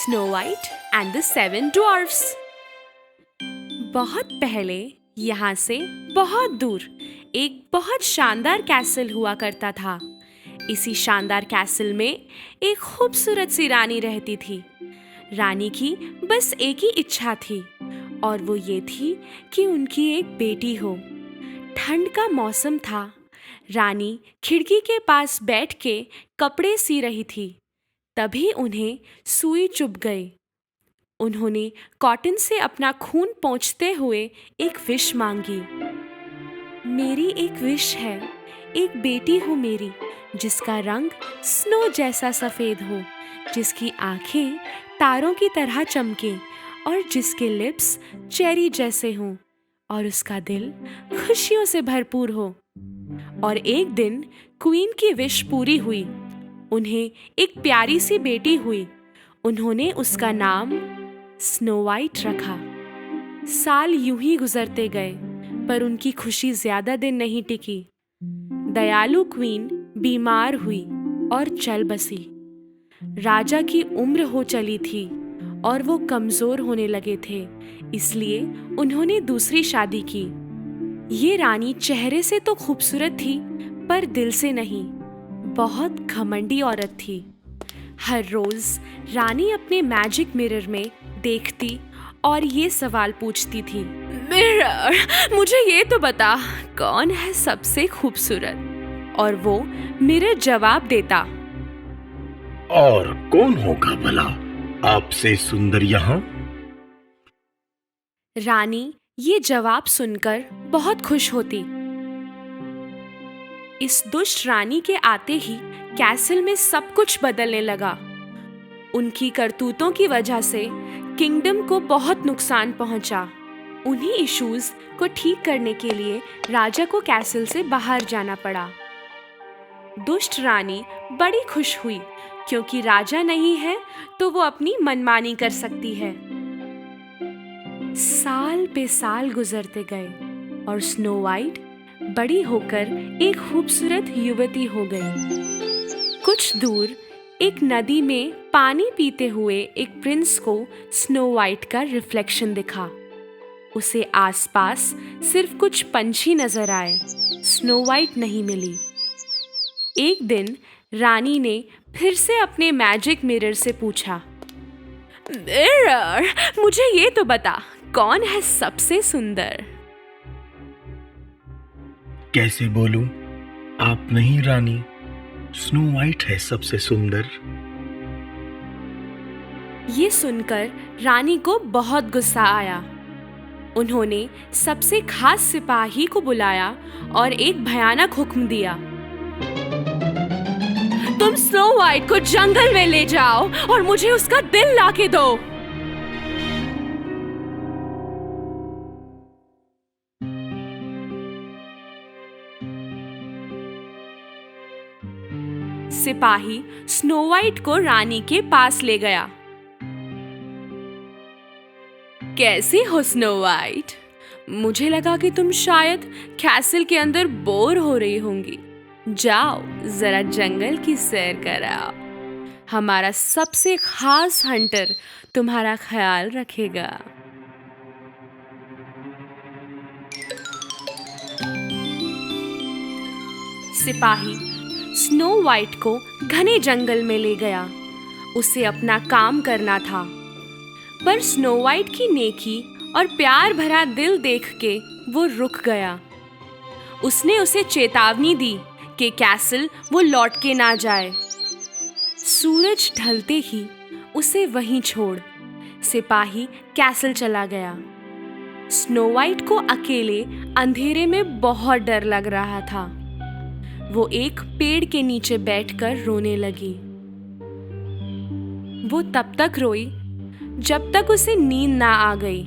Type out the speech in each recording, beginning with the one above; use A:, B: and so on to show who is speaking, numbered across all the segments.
A: Snow white and the seven dwarfs. बहुत पहले यहाँ से बहुत दूर एक बहुत शानदार कैसल हुआ करता था। इसी शानदार कैसल में एक खूबसूरत सी रानी रहती थी। रानी की बस एक ही इच्छा थी और वो ये थी कि उनकी एक बेटी हो। ठंड का मौसम था। रानी खिड़की के पास बैठ के कपड़े सी रही थी। तभी उन्हें सुई चुभ गई। उन्होंने कॉटन से अपना खून पोंछते हुए एक विश मांगी। मेरी एक विश है, एक बेटी हो मेरी, जिसका रंग स्नो जैसा सफेद हो, जिसकी आंखें तारों की तरह चमके और जिसके लिप्स चेरी जैसे हों और उसका दिल खुशियों से भरपूर हो। और एक दिन क्वीन की विश पूरी हुई। उन्हें एक प्यारी सी बेटी हुई। उन्होंने उसका नाम स्नो वाइट रखा। साल यूं ही गुजरते गए, पर उनकी खुशी ज्यादा दिन नहीं टिकी। दयालु क्वीन बीमार हुई और चल बसी। राजा की उम्र हो चली थी और वो कमजोर होने लगे थे, इसलिए उन्होंने दूसरी शादी की। ये रानी चेहरे से तो खूबसूरत थी, पर दिल से नहीं। बहुत घमंडी औरत थी। हर रोज रानी अपने मैजिक मिरर में देखती और ये सवाल पूछती थी, मिरर, मुझे ये तो बता, कौन है सबसे खूबसूरत? और वो मिरर जवाब देता,
B: और कौन होगा भला आपसे सुंदर यहाँ?
A: रानी ये जवाब सुनकर बहुत खुश होती। इस दुष्ट रानी के आते ही कैसल में सब कुछ बदलने लगा। उनकी करतूतों की वजह से किंगडम को बहुत नुकसान पहुंचा। उन्हीं इश्यूज को ठीक करने के लिए राजा को कैसल से बाहर जाना पड़ा। दुष्ट रानी बड़ी खुश हुई, क्योंकि राजा नहीं है तो वो अपनी मनमानी कर सकती है। साल पे साल गुजरते गए और स्नो वाइट बड़ी होकर एक खूबसूरत युवती हो गई। कुछ दूर एक नदी में पानी पीते हुए एक प्रिंस को स्नो वाइट का रिफ्लेक्शन दिखा। उसे आसपास सिर्फ कुछ पंछी नजर आए, स्नो वाइट नहीं मिली। एक दिन रानी ने फिर से अपने मैजिक मिरर से पूछा, मिरर, मुझे ये तो बता, कौन है सबसे सुंदर?
B: कैसे बोलूं? आप नहीं रानी, स्नो वाइट है सबसे सुंदर।
A: ये सुनकर रानी को बहुत गुस्सा आया। उन्होंने सबसे खास सिपाही को बुलाया और एक भयानक हुक्म दिया, तुम स्नो वाइट को जंगल में ले जाओ और मुझे उसका दिल लाके दो। सिपाही स्नो वाइट को रानी के पास ले गया। कैसी हो स्नो वाइट? मुझे लगा कि तुम शायद कैसल के अंदर बोर हो रही होंगी। जाओ, जरा जंगल की सैर कराओ। हमारा सबसे खास हंटर तुम्हारा ख्याल रखेगा। सिपाही स्नो वाइट को घने जंगल में ले गया। उसे अपना काम करना था, पर स्नो वाइट की नेकी और प्यार भरा दिल देख के वो रुक गया। उसने उसे चेतावनी दी कि कैसल वो लौट के ना जाए। सूरज ढलते ही उसे वहीं छोड़ सिपाही कैसल चला गया। स्नो वाइट को अकेले अंधेरे में बहुत डर लग रहा था। वो एक पेड़ के नीचे बैठकर रोने लगी। वो तब तक रोई जब तक उसे नींद ना आ गई।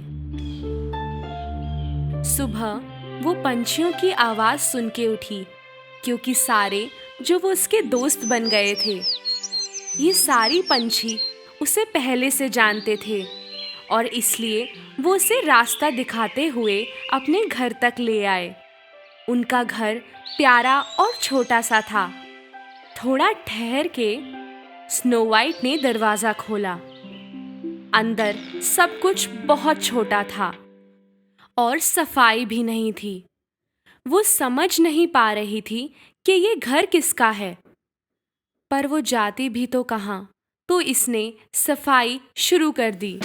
A: सुबह वो पंछियों की आवाज सुन के उठी, क्योंकि सारे जो वो उसके दोस्त बन गए थे। ये सारी पंछी उसे पहले से जानते थे और इसलिए वो उसे रास्ता दिखाते हुए अपने घर तक ले आए। उनका घर प्यारा और छोटा सा था। थोड़ा ठहर के स्नो वाइट ने दरवाजा खोला। अंदर सब कुछ बहुत छोटा था और सफाई भी नहीं थी। वो समझ नहीं पा रही थी कि ये घर किसका है, पर वो जाती भी तो कहाँ, तो इसने सफाई शुरू कर दी।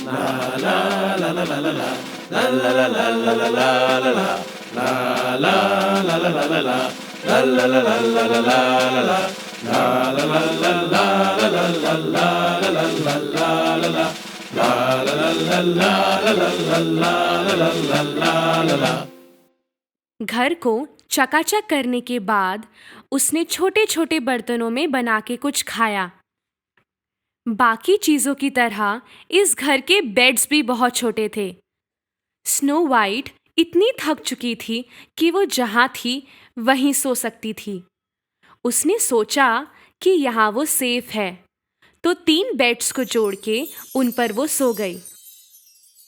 A: घर को चकाचक करने के बाद उसने छोटे छोटे बर्तनों में बना के कुछ खाया। बाकी चीजों की तरह इस घर के बेड्स भी बहुत छोटे थे। स्नो वाइट इतनी थक चुकी थी कि वो जहाँ थी वहीं सो सकती थी। उसने सोचा कि यहाँ वो सेफ है, तो 3 बेड्स को जोड़ के उन पर वो सो गई।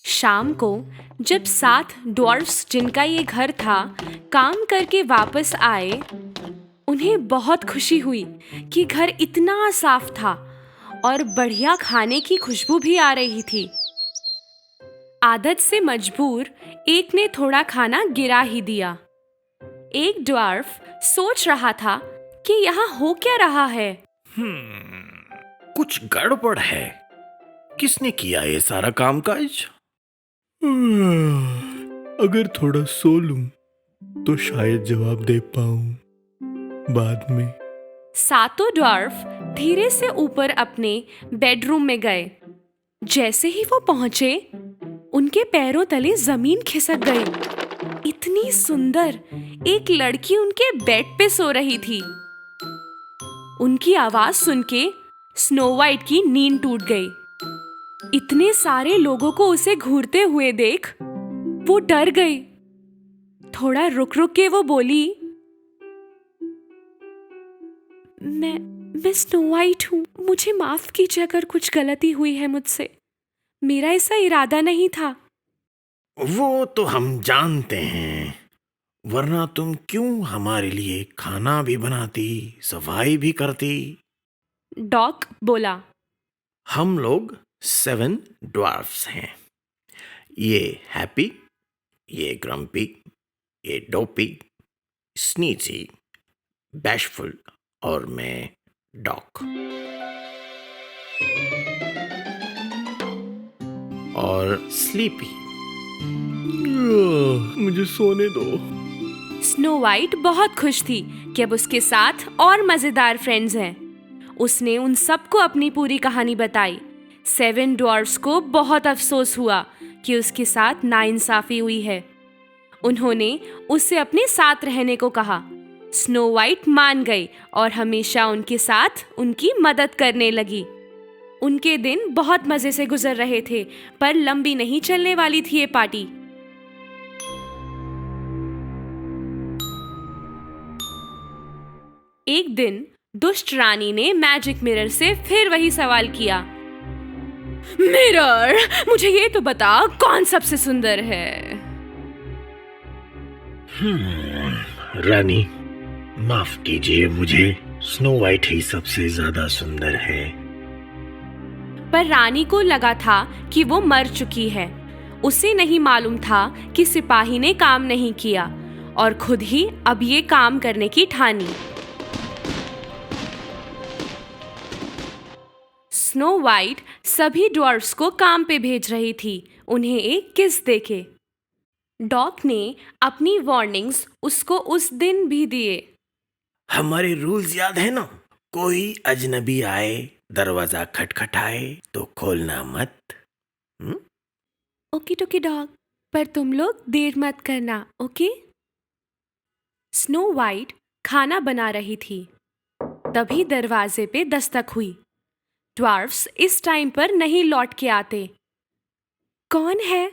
A: शाम को जब 7 ड्वार्फ्स जिनका ये घर था काम करके वापस आए, उन्हें बहुत खुशी हुई कि घर इतना साफ था और बढ़िया खाने की खुशबू भी आ रही थी। आदत से मजबूर एक ने थोड़ा खाना गिरा ही दिया। एक ड्वार्फ सोच रहा था कि यहाँ हो क्या रहा है।
B: कुछ गड़बड़ है। किसने किया ये सारा कामकाज? अगर थोड़ा सो लूं तो शायद जवाब दे पाऊं बाद में।
A: सातों ड्वार्फ धीरे से ऊपर अपने बेडरूम में गए। जैसे ही वो पहुंचे, उनके पैरों तले जमीन खिसक गई। इतनी सुंदर एक लड़की उनके बेड पे सो रही थी। उनकी आवाज सुन के स्नो वाइट की नींद टूट गई। इतने सारे लोगों को उसे घूरते हुए देख वो डर गई। थोड़ा रुक रुक के वो बोली, मैं स्नो वाइट हूँ, मुझे माफ कीजिए अगर कुछ गलती हुई है मुझसे। मेरा ऐसा इरादा नहीं था।
B: वो तो हम जानते हैं, वरना तुम क्यों हमारे लिए खाना भी बनाती, सफाई भी करती?
A: डॉक बोला।
B: हम लोग 7 ड्वार्फ्स हैं। ये हैप्पी, ये ग्रम्पी, ये डोपी, स्नीची, बैशफुल और मैं डॉक। और स्लीपी। मुझे सोने दो।
A: स्नो वाइट बहुत खुश थी कि अब उसके साथ और मजेदार फ्रेंड्स हैं। उसने उन सबको अपनी पूरी कहानी बताई। 7 ड्वार्फ्स को बहुत अफसोस हुआ कि उसके साथ नाइंसाफी हुई है। उन्होंने उससे अपने साथ रहने को कहा। स्नो वाइट मान गई और हमेशा उनके साथ उनकी मदद करने लगी। उनके दिन बहुत मजे से गुजर रहे थे, पर लंबी नहीं चलने वाली थी ये पार्टी। एक दिन दुष्ट रानी ने मैजिक मिरर से फिर वही सवाल किया, मिरर, मुझे ये तो बता कौन सबसे सुंदर है?
B: रानी, माफ कीजिए, मुझे स्नो वाइट ही सबसे ज्यादा सुंदर है।
A: पर रानी को लगा था कि वो मर चुकी है। उसे नहीं मालूम था कि सिपाही ने काम नहीं किया और खुद ही अब ये काम करने की ठानी। स्नो वाइट सभी ड्वार्फ्स को काम पे भेज रही थी, उन्हें एक किस देके। डॉक ने अपनी वार्निंग्स उसको उस दिन भी दिए।
B: हमारे रूल्स याद है ना? कोई अजनबी आए, दरवाजा खटखटाए तो खोलना मत।
A: ओके टोके डॉग, पर तुम लोग देर मत करना, ओके? स्नो वाइट खाना बना रही थी, तभी दरवाजे पे दस्तक हुई। ड्वार्फ्स इस टाइम पर नहीं लौट के आते। कौन है?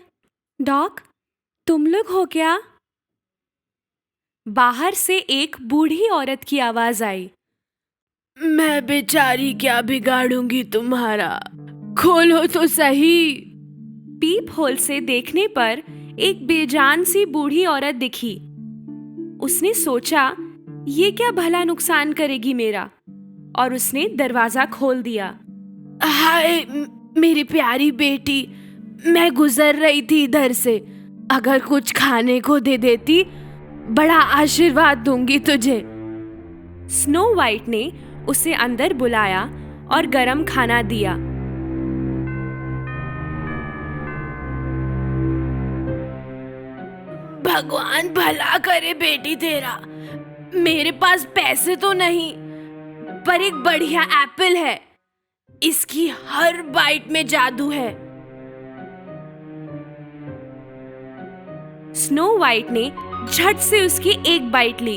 A: डॉग, तुम लोग हो क्या? बाहर से एक बूढ़ी औरत की आवाज आई। मैं बेचारी क्या बिगाड़ूंगी तुम्हारा, खोलो तो सही। पीप होल से देखने पर एक बेजान सी बूढ़ी औरत दिखी। उसने सोचा, ये क्या भला नुकसान करेगी मेरा, और उसने दरवाजा खोल दिया। हाय, मेरी प्यारी बेटी, मैं गुजर रही थी इधर से। अगर कुछ खाने को दे देती, बड़ा आशीर्वाद दूंगी तुझे। स्नो वाइट ने उसे अंदर बुलाया और गरम खाना दिया। भगवान भला करे बेटी तेरा। मेरे पास पैसे तो नहीं, पर एक बढ़िया एप्पल है। इसकी हर बाइट में जादू है। स्नो वाइट ने झट से उसकी एक बाइट ली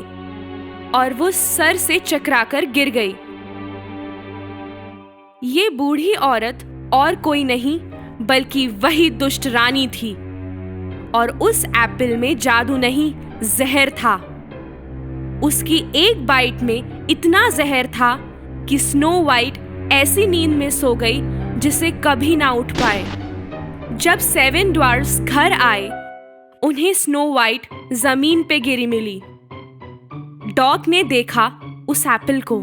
A: और वो सर से चकराकर गिर गई। ये बूढ़ी औरत और कोई नहीं बल्कि वही दुष्ट रानी थी, और उस एप्पल में जादू नहीं, जहर था। उसकी एक बाइट में इतना जहर था कि स्नो वाइट ऐसी नींद में सो गई जिसे कभी ना उठ पाए। जब 7 ड्वार्फ्स घर आए, उन्हें स्नो वाइट जमीन पे गिरी मिली। डॉग ने देखा उस एप्पल को।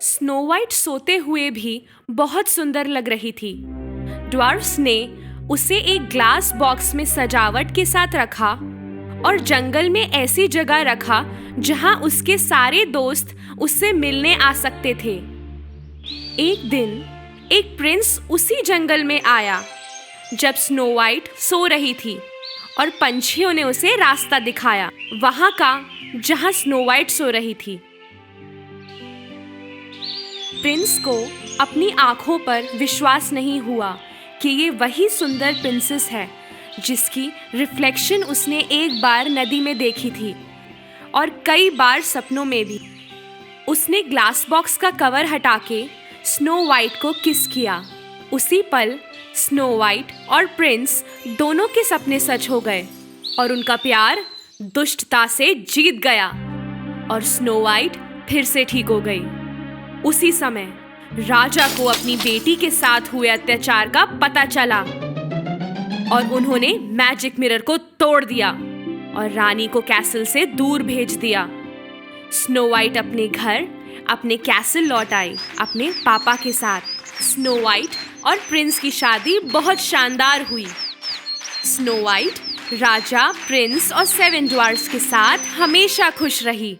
A: स्नो वाइट सोते हुए भी बहुत सुंदर लग रही थी। ड्वार्फ्स ने उसे एक ग्लास बॉक्स में सजावट के साथ रखा और जंगल में ऐसी जगह रखा जहां उसके सारे दोस्त उससे मिलने आ सकते थे। एक दिन एक प्रिंस उसी जंगल में आया जब स्नो वाइट सो रही थी, और पंछियों ने उसे रास्ता दिखाया, वहां का जहां स्नो वाइट सो रही थी। प्रिंस को अपनी आंखों पर विश्वास नहीं हुआ कि ये वही सुंदर प्रिंसेस है जिसकी रिफ्लेक्शन उसने एक बार नदी में देखी थी और कई बार सपनों में भी। उसने ग्लास बॉक्स का कवर हटा के स्नो वाइट को किस किया। उसी पल स्नो वाइट और प्रिंस दोनों के सपने सच हो गए और उनका प्यार दुष्टता से जीत गया, और स्नो वाइट फिर से ठीक हो गई। उसी समय राजा को अपनी बेटी के साथ हुए अत्याचार का पता चला और उन्होंने मैजिक मिरर को तोड़ दिया और रानी को कैसल से दूर भेज दिया। स्नो वाइट अपने घर, अपने कैसल लौट आई अपने पापा के साथ। स्नो वाइट और प्रिंस की शादी बहुत शानदार हुई। स्नो वाइट राजा, प्रिंस और 7 ड्वार्फ्स के साथ हमेशा खुश रही।